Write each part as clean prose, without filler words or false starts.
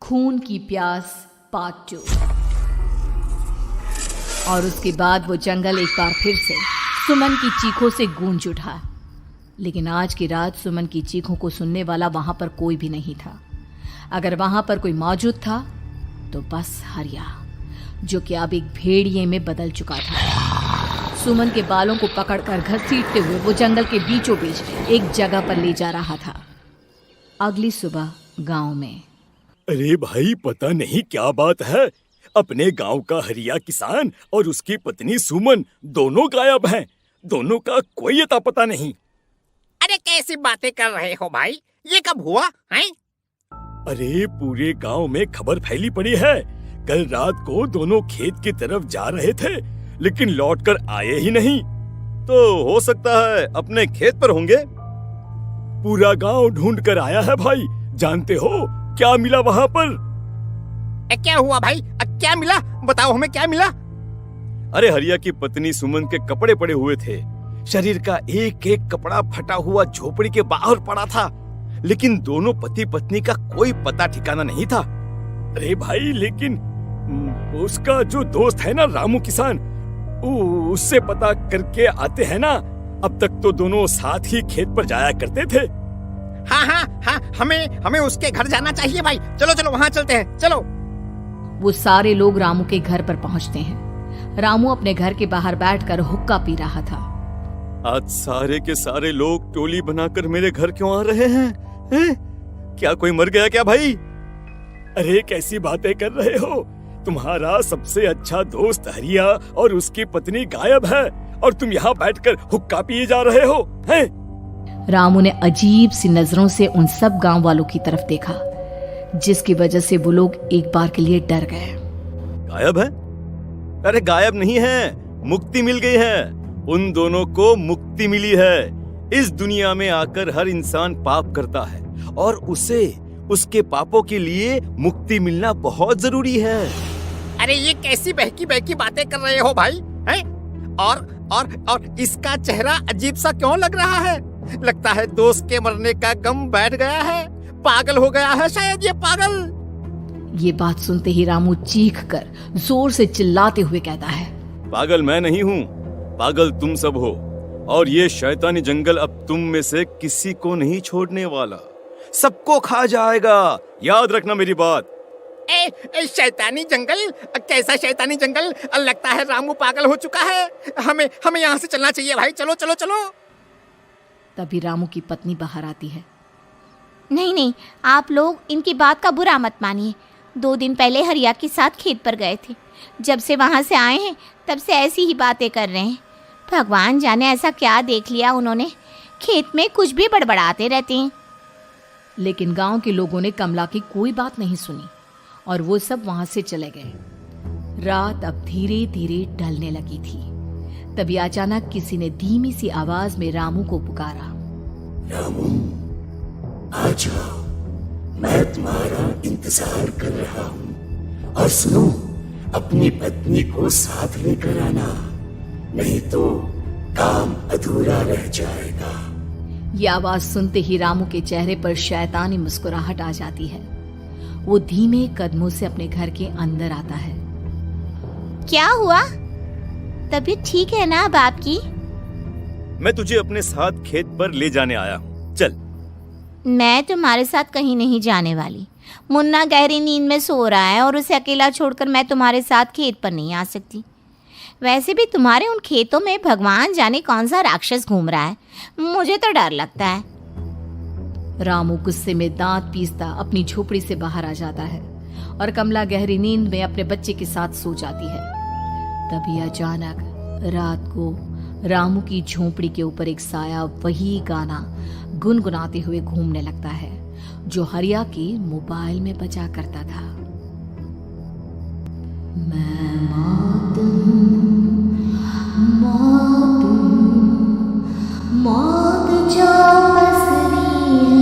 खून की प्यास पार्ट 2। और उसके बाद वो जंगल एक बार फिर से सुमन की चीखों से गूंज उठा। लेकिन आज की रात सुमन की चीखों को सुनने वाला वहां पर कोई भी नहीं था। अगर वहां पर कोई मौजूद था तो बस हरिया, जो कि अब एक भेड़िए में बदल चुका था। सुमन के बालों को पकड़कर घसीटते हुए वो जंगल के बीचों बीच एक जगह पर ले जा रहा था। अगली सुबह गांव में। अरे भाई, पता नहीं क्या बात है, अपने गांव का हरिया किसान और उसकी पत्नी सुमन दोनों गायब हैं। दोनों का कोई अता पता नहीं। अरे कैसी बातें कर रहे हो भाई, ये कब हुआ है? अरे पूरे गांव में खबर फैली पड़ी है। कल रात को दोनों खेत की तरफ जा रहे थे, लेकिन लौटकर आए ही नहीं। तो हो सकता है अपने खेत पर होंगे। पूरा गांव ढूंढ कर आया है भाई। जानते हो क्या मिला वहां पर? क्या हुआ भाई? क्या मिला? बताओ हमें, क्या मिला? अरे हरिया की पत्नी सुमन के कपड़े पड़े हुए थे। शरीर का एक एक कपड़ा फटा हुआ झोपड़ी के बाहर पड़ा था, लेकिन दोनों पति पत्नी का कोई पता ठिकाना नहीं था। अरे भाई, लेकिन उसका जो दोस्त है ना रामू किसान, उससे पता करके आते हैं ना। अब तक तो दोनों साथ ही खेत पर जाया करते थे। हाँ, हमें उसके घर जाना चाहिए भाई। चलो वहाँ चलते हैं, चलो। वो सारे लोग रामू के घर पर पहुंचते हैं। रामू अपने घर के बाहर बैठकर हुक्का पी रहा था। आज सारे के सारे लोग टोली बनाकर मेरे घर क्यों आ रहे हैं? क्या कोई मर गया क्या भाई? अरे कैसी बातें कर रहे हो? तुम्हारा सबसे अच्छा दोस्त हरिया और उसकी पत्नी गायब है और तुम यहाँ बैठकर हुक्का पिए जा रहे हो हैं? रामू ने अजीब सी नजरों से उन सब गांव वालों की तरफ देखा, जिसकी वजह से वो लोग एक बार के लिए डर गए। गायब है? अरे गायब नहीं है, मुक्ति मिल गई है। उन दोनों को मुक्ति मिली है। इस दुनिया में आकर हर इंसान पाप करता है और उसे उसके पापों के लिए मुक्ति मिलना बहुत जरूरी है। अरे ये कैसी बहकी बहकी बातें कर रहे हो भाई, हैं? और इसका चेहरा अजीब सा क्यों लग रहा है? लगता है दोस्त के मरने का गम बैठ गया है। पागल हो गया है शायद ये पागल। ये बात सुनते ही रामू चीख कर जोर से चिल्लाते हुए कहता है, पागल मैं नहीं हूँ, पागल तुम सब हो। और ये शैतानी जंगल अब तुम में से किसी को नहीं छोड़ने वाला, सबको खा जाएगा। याद रखना मेरी बात। शैतानी जंगल? कैसा शैतानी जंगल? लगता है रामू पागल हो चुका है। हमें यहाँ से चलना चाहिए भाई। चलो। तभी रामू की पत्नी बाहर आती है। नहीं, आप लोग इनकी बात का बुरा मत मानिए। 2 दिन पहले हरिया के साथ खेत पर गए थे। जब से वहाँ से आए हैं तब से ऐसी ही बातें कर रहे हैं। भगवान जाने ऐसा क्या देख लिया उन्होंने, खेत में कुछ भी बड़बड़ाते रहते हैं। लेकिन गांव के लोगों ने कमला की कोई बात नहीं सुनी और वो सब वहां से चले गए। रात अब धीरे धीरे ढलने लगी थी। तभी अचानक किसी ने धीमी सी आवाज में रामू को पुकारा। रामू, आ जाओ, मैं तुम्हारा इंतजार कर रहा हूँ। और सुनो, अपनी पत्नी को साथ लेकर आना, नहीं तो काम अधूरा रह जाएगा। ये आवाज सुनते ही रामू के चेहरे पर शैतानी मुस्कुराहट आ जाती है। वो धीमे कदमों से अपने घर के अंदर आता है। क्या हुआ? तबीयत ठीक है ना अब आपकी? मैं तुझे अपने साथ खेत पर ले जाने आया हूँ, चल। मैं तुम्हारे साथ कहीं नहीं जाने वाली। मुन्ना गहरी नींद में सो रहा है और उसे अकेला छोड़कर मैं तुम्हारे साथ खेत पर नहीं आ सकती। वैसे भी तुम्हारे उन खेतों में भगवान जाने कौन सा राक्षस घूम रहा है, मुझे तो डर लगता है। रामू गुस्से में दांत पीसता अपनी झोपड़ी से बाहर आ जाता है और कमला गहरी नींद में अपने बच्चे के साथ सो जाती है। तभी अचानक रात को रामू की झोपड़ी के ऊपर एक साया वही गाना गुनगुनाते हुए घूमने लगता है जो हरिया के मोबाइल में बजा करता था। मैं मौत जो बसरी है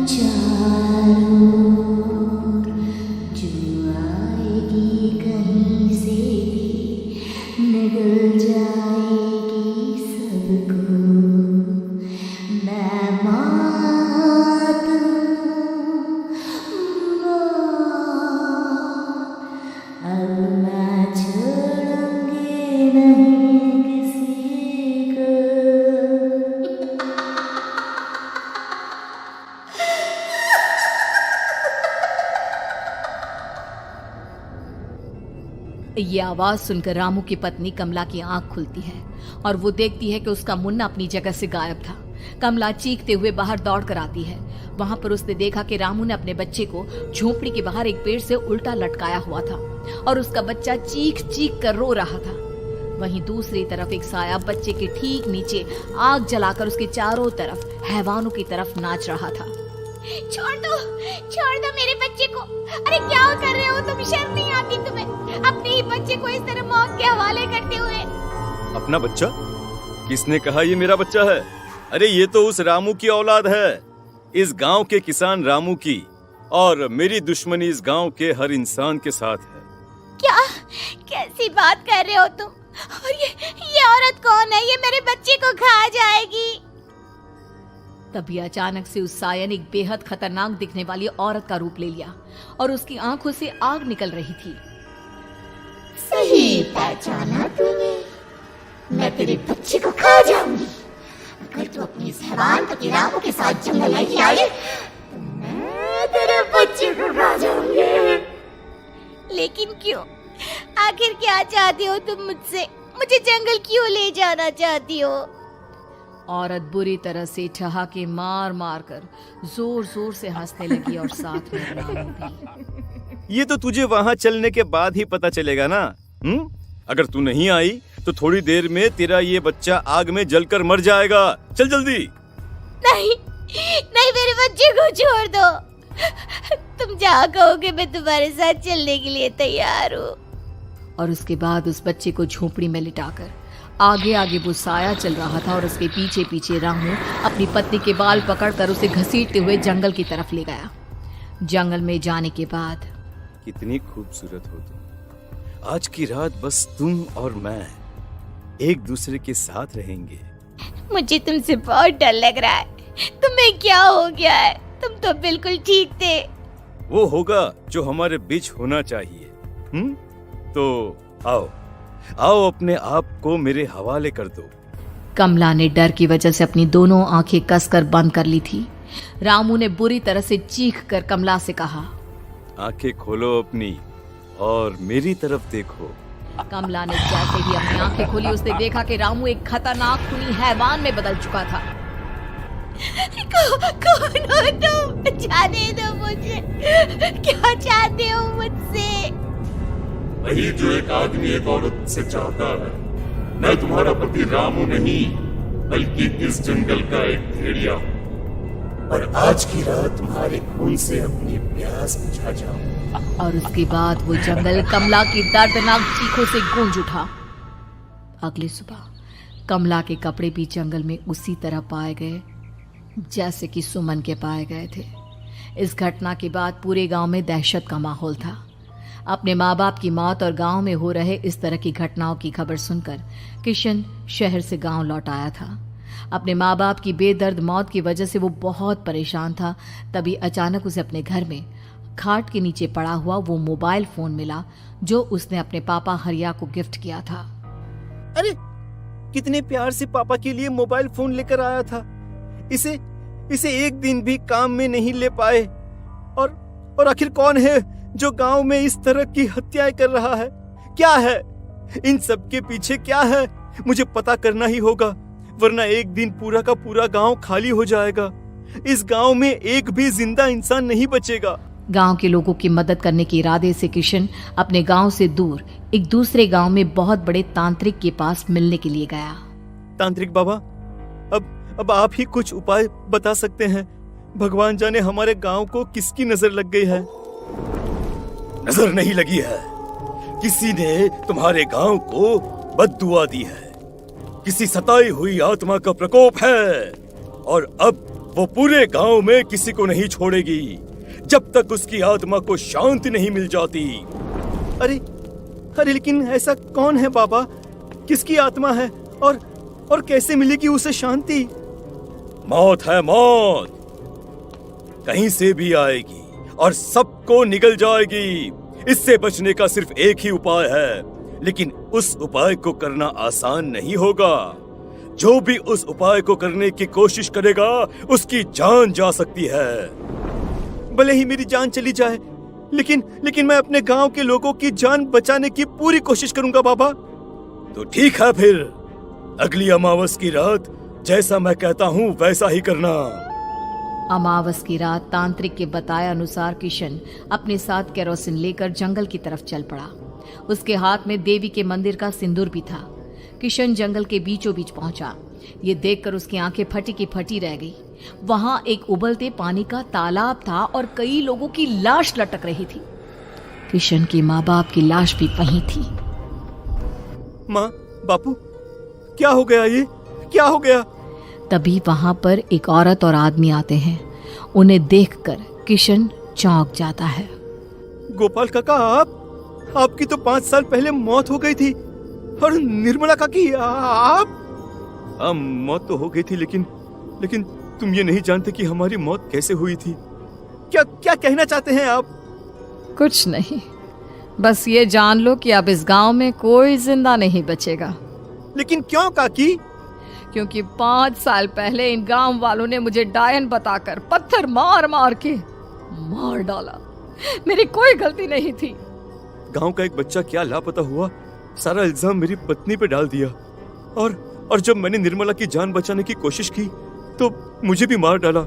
चारों ओर, जो आएगी कहीं से भी निगल जाएगी सबको। मैं मौत ये आवाज सुनकर रामू की पत्नी कमला की आंख खुलती है और वो देखती है कि उसका मुन्ना अपनी जगह से गायब था। कमला चीखते हुए बाहर दौड़ कर आती है। वहां पर उसने देखा कि रामू ने अपने बच्चे को झोपड़ी के बाहर एक पेड़ से उल्टा लटकाया हुआ था और उसका बच्चा चीख चीख कर रो रहा था। वहीं दूसरी तरफ एक साया बच्चे के ठीक नीचे आग जलाकर उसके चारों तरफ हैवानों की तरफ नाच रहा था। छोड़ दो मेरे बच्चे को। अरे क्या कर रहे हो तुम? शर्म नहीं आती तुम्हें अपने ही बच्चे को इस तरह मौत के हवाले करते हुए? अपना बच्चा? किसने कहा ये मेरा बच्चा है? अरे ये तो उस रामू की औलाद है, इस गांव के किसान रामू की, और मेरी दुश्मनी इस गांव के हर इंसान के साथ है। क्या? कैसी बात कर रहे हो तुम? और ये औरत कौन है? ये मेरे बच्चे को खा जाएगी। तभी अचानक से उस साया ने एक बेहद खतरनाक दिखने वाली औरत का रूप ले लिया और उसकी आंखों से आग निकल रही थी। सही पहचाना तूने, मैं तेरे बच्चे को खा जाऊंगी। अगर तू अपनी इस हैवान पति रामू के साथ जंगल नहीं आई तो मैं तेरे बच्चे को खा जाऊंगी। लेकिन क्यों? आखिर क्या चाहती हो तुम मुझसे? मुझे जंगल क्यों ले जाना चाहती हो? औरत बुरी तरह से ठहाके मार मार कर जोर जोर से हंसने लगी और साथ में रामू भी। ये तो तुझे वहाँ चलने के बाद ही पता चलेगा ना। अगर तू नहीं आई तो थोड़ी देर में तेरा ये बच्चा आग में जलकर मर जाएगा। चल जल्दी। नहीं, मेरे बच्चे को छोड़ दो। तुम जहाँ कहोगे मैं तुम्हारे साथ चलने के लिए तैयार हूँ। और उसके बाद उस बच्चे को झोपड़ी में लिटाकर आगे आगे वो साया चल रहा था और उसके पीछे पीछे रामू अपनी पत्नी के बाल पकड़कर उसे घसीटते हुए जंगल की तरफ ले गया। जंगल में जाने के बाद, कितनी खूबसूरत हो तुम। आज की रात बस तुम और मैं एक दूसरे के साथ रहेंगे। मुझे तुमसे बहुत डर लग रहा है। तुम्हें क्या हो गया है? तुम तो बिल्कुल ठीक थे। वो होगा जो हमारे बीच होना चाहिए। तो आओ अपने आप को मेरे हवाले कर दो। कमला ने डर की वजह से अपनी दोनों आंखें कसकर बंद कर ली थी। रामू ने बुरी तरह से चीख कर कमला से कहा, आंखें खोलो अपनी और मेरी तरफ देखो। कमला ने जैसे ही अपनी आंखें खोली उसने देखा कि रामू एक खतरनाक खूनी हैवान में बदल चुका था। कौन हो तुम? जाने दो मुझे। क्या चाहते हो मुझसे? वही जो एक आदमी एक औरत से चाहता है। मैं तुम्हारा पति रामू नहीं, बल्कि इस जंगल का एक भेड़िया हूँ, और आज की रात तुम्हारे खून से अपनी प्यास बुझा जाऊं। और उसके बाद वो जंगल कमला की दर्दनाक चीखों से गूंज उठा। अगली सुबह कमला के कपड़े भी जंगल में उसी तरह पाए गए जैसे कि सुमन के पाए गए थे। इस घटना के बाद पूरे गांव में दहशत का माहौल था। अपने माँ बाप की मौत और गांव में हो रहे इस तरह की घटनाओं की खबर सुनकर किशन शहर से गांव लौट आया था। अपने माँ बाप की बेदर्द मौत की वजह से वो बहुत परेशान था। तभी अचानक उसे अपने घर में खाट के नीचे पड़ा हुआ वो मोबाइल फोन मिला जो उसने अपने पापा हरिया को गिफ्ट किया था। अरे कितने प्यार से पापा के लिए मोबाइल फोन लेकर आया था। इसे एक दिन भी काम में नहीं ले पाए। और आखिर कौन है जो गांव में इस तरह की हत्याएं कर रहा है? क्या है इन सब के पीछे? क्या है? मुझे पता करना ही होगा, वरना एक दिन पूरा का पूरा गांव खाली हो जाएगा। इस गांव में एक भी जिंदा इंसान नहीं बचेगा। गांव के लोगों की मदद करने के इरादे से किशन अपने गांव से दूर एक दूसरे गांव में बहुत बड़े तांत्रिक के पास मिलने के लिए गया। तांत्रिक बाबा, अब आप ही कुछ उपाय बता सकते हैं। भगवान जाने हमारे गांव को किसकी नजर लग गई है। नजर नहीं लगी है, किसी ने तुम्हारे गांव को बद्दुआ दी है। किसी सताई हुई आत्मा का प्रकोप है और अब वो पूरे गांव में किसी को नहीं छोड़ेगी जब तक उसकी आत्मा को शांति नहीं मिल जाती। अरे लेकिन ऐसा कौन है बाबा? किसकी आत्मा है और कैसे मिलेगी उसे शांति? मौत है, मौत कहीं से भी आएगी और सबको निगल जाएगी। इससे बचने का सिर्फ एक ही उपाय है, लेकिन उस उपाय को करना आसान नहीं होगा। जो भी उस उपाय को करने की कोशिश करेगा उसकी जान जा सकती है। भले ही मेरी जान चली जाए, लेकिन मैं अपने गांव के लोगों की जान बचाने की पूरी कोशिश करूंगा बाबा। तो ठीक है, फिर अगली अमावस की रात जैसा मैं कहता हूँ वैसा ही करना। अमावस की रात तांत्रिक के बताए अनुसार किशन अपने साथ केरोसिन लेकर जंगल की तरफ चल पड़ा। उसके हाथ में देवी के मंदिर का सिंदूर भी था। किशन जंगल के बीचों बीच पहुंचा। ये देखकर उसकी आंखें फटी की फटी रह गई। वहां एक उबलते पानी का तालाब था और कई लोगों की लाश लटक रही थी। किशन के माँ बाप की लाश भी वहीं थी। माँ, बापू, क्या हो गया? ये क्या हो गया? तभी वहां पर एक औरत और आदमी आते हैं। उन्हें देखकर किशन चौंक जाता है। गोपाल काका, आपकी तो 5 साल पहले मौत हो गई थी। और निर्मला काकी, आप? हाँ, मौत तो हो गई थी, लेकिन तुम ये नहीं जानते कि हमारी मौत कैसे हुई थी। क्या कहना चाहते हैं आप? कुछ नहीं, बस ये जान लो कि अब इस गांव में कोई जिंदा नहीं बचेगा। लेकिन क्यों काकी? क्योंकि 5 साल पहले इन गांव वालों ने मुझे डायन बताकर पत्थर मार मार के मार डाला। मेरी कोई गलती नहीं थी। गांव का एक बच्चा क्या लापता हुआ, सारा इल्जाम मेरी पत्नी पे डाल दिया। और जब मैंने निर्मला की जान बचाने की कोशिश की तो मुझे भी मार डाला।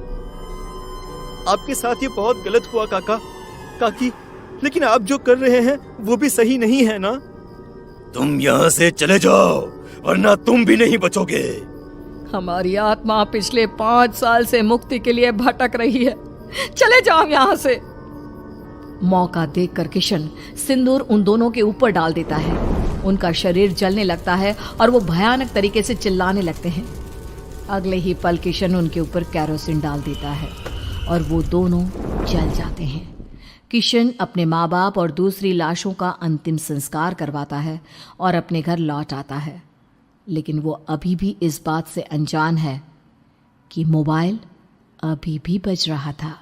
आपके साथ ये बहुत गलत हुआ काकी, लेकिन आप जो कर रहे हैं वो भी सही नहीं है ना? तुम यहाँ से चले जाओ वरना तुम भी नहीं बचोगे। हमारी आत्मा पिछले 5 साल से मुक्ति के लिए भटक रही है। चले जाओ यहाँ से। मौका देखकर किशन सिंदूर उन दोनों के ऊपर डाल देता है। उनका शरीर जलने लगता है और वो भयानक तरीके से चिल्लाने लगते हैं। अगले ही पल किशन उनके ऊपर केरोसिन डाल देता है और वो दोनों जल जाते हैं। किशन अपने माँ बाप और दूसरी लाशों का अंतिम संस्कार करवाता है और अपने घर लौट आता है। लेकिन वो अभी भी इस बात से अनजान है कि मोबाइल अभी भी बज रहा था।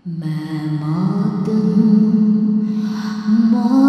मैं मौत हूँ, मौत